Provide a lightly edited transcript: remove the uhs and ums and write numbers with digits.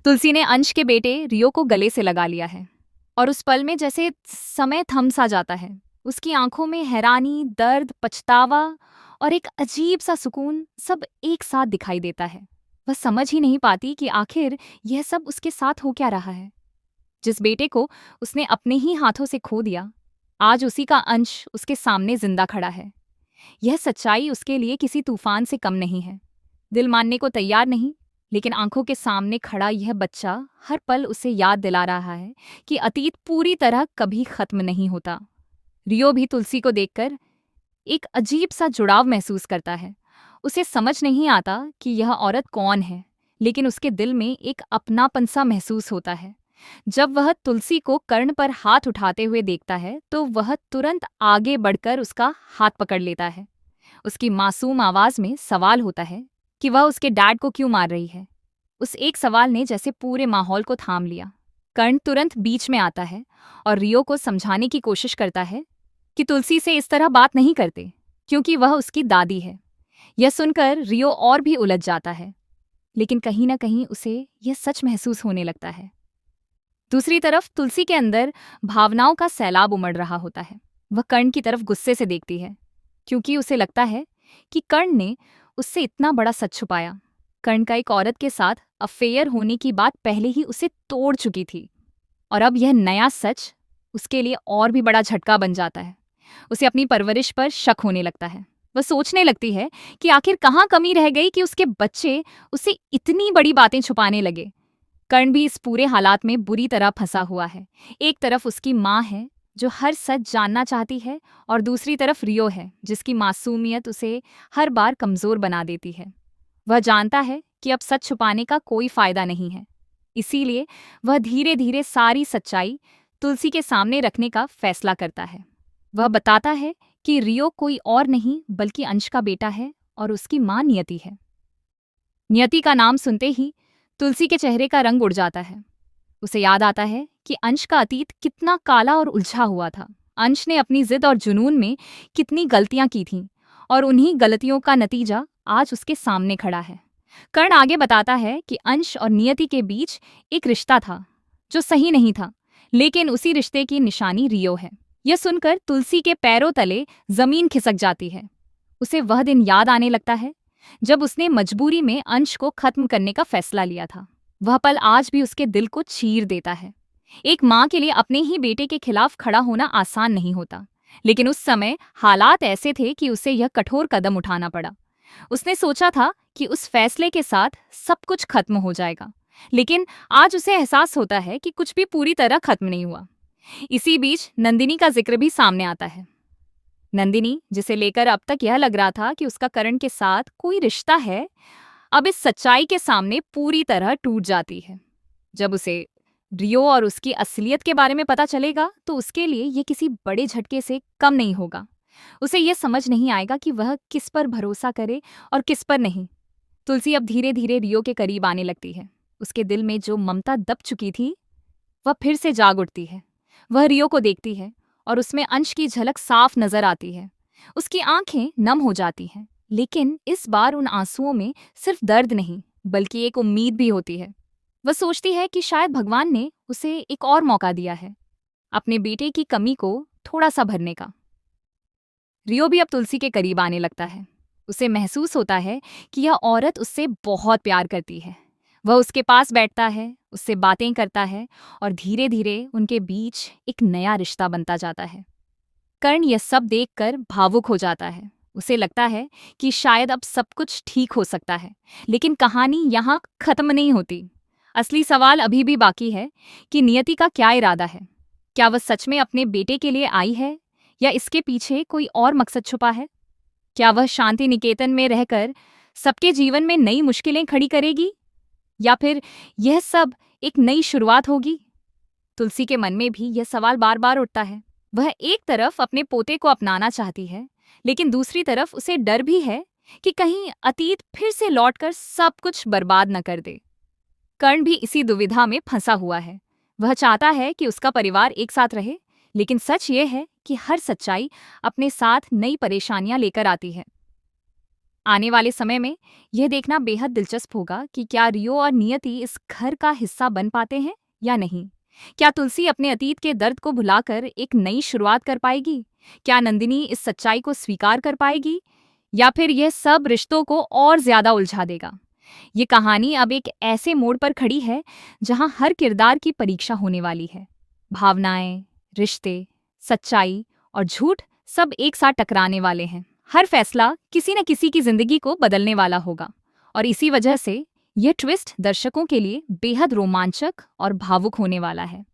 तुलसी ने अंश के बेटे रियो को गले से लगा लिया है और उस पल में जैसे समय थम सा जाता है। उसकी आंखों में हैरानी, दर्द, पछतावा और एक अजीब सा सुकून सब एक साथ दिखाई देता है। वह समझ ही नहीं पाती कि आखिर यह सब उसके साथ हो क्या रहा है। जिस बेटे को उसने अपने ही हाथों से खो दिया, आज उसी का अंश उसके सामने जिंदा खड़ा है। यह सच्चाई उसके लिए किसी तूफान से कम नहीं है। दिल मानने को तैयार नहीं, लेकिन आंखों के सामने खड़ा यह बच्चा हर पल उसे याद दिला रहा है कि अतीत पूरी तरह कभी खत्म नहीं होता। रियो भी तुलसी को देखकर एक अजीब सा जुड़ाव महसूस करता है। उसे समझ नहीं आता कि यह औरत कौन है, लेकिन उसके दिल में एक अपनापन सा महसूस होता है। जब वह तुलसी को कर्ण पर हाथ उठाते हुए देखता है तो वह तुरंत आगे बढ़कर उसका हाथ पकड़ लेता है। उसकी मासूम आवाज में सवाल होता है कि वह उसके डैड को क्यों मार रही है। उस एक सवाल ने जैसे पूरे माहौल को थाम लिया। कर्ण तुरंत बीच में आता है और रियो को समझाने की कोशिश करता है कि तुलसी से इस तरह बात नहीं करते, क्योंकि वह उसकी दादी है। यह सुनकर रियो और भी उलझ जाता है, लेकिन कहीं ना कहीं उसे यह सच महसूस होने लगता है। दूसरी तरफ तुलसी के अंदर भावनाओं का सैलाब उमड़ रहा होता है। वह कर्ण की तरफ गुस्से से देखती है, क्योंकि उसे लगता है कि कर्ण ने उससे इतना बड़ा सच छुपाया। कर्ण का एक औरत के साथ अफेयर होने की बात पहले ही उसे तोड़ चुकी थी, और अब यह नया सच उसके लिए और भी बड़ा झटका बन जाता है। उसे अपनी परवरिश पर शक होने लगता है। वह सोचने लगती है कि आखिर कहाँ कमी रह गई कि उसके बच्चे उसे इतनी बड़ी बातें छुपाने लगे। कर्ण भी इस पूरे हालात में बुरी तरह फंसा हुआ है। एक तरफ उसकी माँ है जो हर सच जानना चाहती है, और दूसरी तरफ रियो है जिसकी मासूमियत उसे हर बार कमजोर बना देती है। वह जानता है कि अब सच छुपाने का कोई फायदा नहीं है, इसीलिए वह धीरे धीरे सारी सच्चाई तुलसी के सामने रखने का फैसला करता है। वह बताता है कि रियो कोई और नहीं बल्कि अंश का बेटा है और उसकी माँ नियति है। नियति का नाम सुनते ही तुलसी के चेहरे का रंग उड़ जाता है। उसे याद आता है कि अंश का अतीत कितना काला और उलझा हुआ था। अंश ने अपनी जिद और जुनून में कितनी गलतियां की थीं, और उन्हीं गलतियों का नतीजा आज उसके सामने खड़ा है। कर्ण आगे बताता है कि अंश और नियति के बीच एक रिश्ता था जो सही नहीं था, लेकिन उसी रिश्ते की निशानी रियो है। यह सुनकर तुलसी के पैरों तले जमीन खिसक जाती है। उसे वह दिन याद आने लगता है जब उसने मजबूरी में अंश को खत्म करने का फैसला लिया था। वह पल आज भी उसके दिल को चीर देता है। एक माँ के लिए अपने ही बेटे के खिलाफ खड़ा होना आसान नहीं होता, लेकिन उस समय हालात ऐसे थे कि उसे यह कठोर कदम उठाना पड़ा। उसने सोचा था कि उस फैसले के साथ सब कुछ खत्म हो जाएगा, लेकिन आज उसे एहसास होता है कि कुछ भी पूरी तरह खत्म नहीं हुआ। इसी बीच नंदिनी का जिक्र भी सामने आता है। नंदिनी, जिसे लेकर अब तक यह लग रहा था कि उसका करण के साथ कोई रिश्ता है, अब इस सच्चाई के सामने पूरी तरह टूट जाती है। जब उसे रियो और उसकी असलियत के बारे में पता चलेगा तो उसके लिए ये किसी बड़े झटके से कम नहीं होगा। उसे यह समझ नहीं आएगा कि वह किस पर भरोसा करे और किस पर नहीं। तुलसी अब धीरे धीरे रियो के करीब आने लगती है। उसके दिल में जो ममता दब चुकी थी वह फिर से जाग उठती है। वह रियो को देखती है और उसमें अंश की झलक साफ नजर आती है। उसकी आंखें नम हो जाती हैं, लेकिन इस बार उन आंसुओं में सिर्फ दर्द नहीं बल्कि एक उम्मीद भी होती है। वह सोचती है कि शायद भगवान ने उसे एक और मौका दिया है अपने बेटे की कमी को थोड़ा सा भरने का। रियो भी अब तुलसी के करीब आने लगता है। उसे महसूस होता है कि यह औरत उससे बहुत प्यार करती है। वह उसके पास बैठता है, उससे बातें करता है, और धीरे धीरे उनके बीच एक नया रिश्ता बनता जाता है। कर्ण यह सब देखकर भावुक हो जाता है। उसे लगता है कि शायद अब सब कुछ ठीक हो सकता है, लेकिन कहानी यहाँ खत्म नहीं होती। असली सवाल अभी भी बाकी है कि नियति का क्या इरादा है। क्या वह सच में अपने बेटे के लिए आई है, या इसके पीछे कोई और मकसद छुपा है? क्या वह शांति निकेतन में रहकर सबके जीवन में नई मुश्किलें खड़ी करेगी, या फिर यह सब एक नई शुरुआत होगी? तुलसी के मन में भी यह सवाल बार बार उठता है। वह एक तरफ अपने पोते को अपनाना चाहती है, लेकिन दूसरी तरफ उसे डर भी है कि कहीं अतीत फिर से लौटकर सब कुछ बर्बाद न कर दे। कर्ण भी इसी दुविधा में फंसा हुआ है। वह चाहता है कि उसका परिवार एक साथ रहे, लेकिन सच ये है कि हर सच्चाई अपने साथ नई परेशानियां लेकर आती है। आने वाले समय में यह देखना बेहद दिलचस्प होगा कि क्या रियो और नियति इस घर का हिस्सा बन पाते हैं या नहीं। क्या तुलसी अपने अतीत के दर्द को भुलाकर एक नई शुरुआत कर पाएगी? क्या नंदिनी इस सच्चाई को स्वीकार कर पाएगी, या फिर यह सब रिश्तों को और ज्यादा उलझा देगा? ये कहानी अब एक ऐसे मोड़ पर खड़ी है जहां हर किरदार की परीक्षा होने वाली है। भावनाएं, रिश्ते, सच्चाई और झूठ सब एक साथ टकराने वाले हैं। हर फैसला किसी न किसी की जिंदगी को बदलने वाला होगा, और इसी वजह से यह ट्विस्ट दर्शकों के लिए बेहद रोमांचक और भावुक होने वाला है।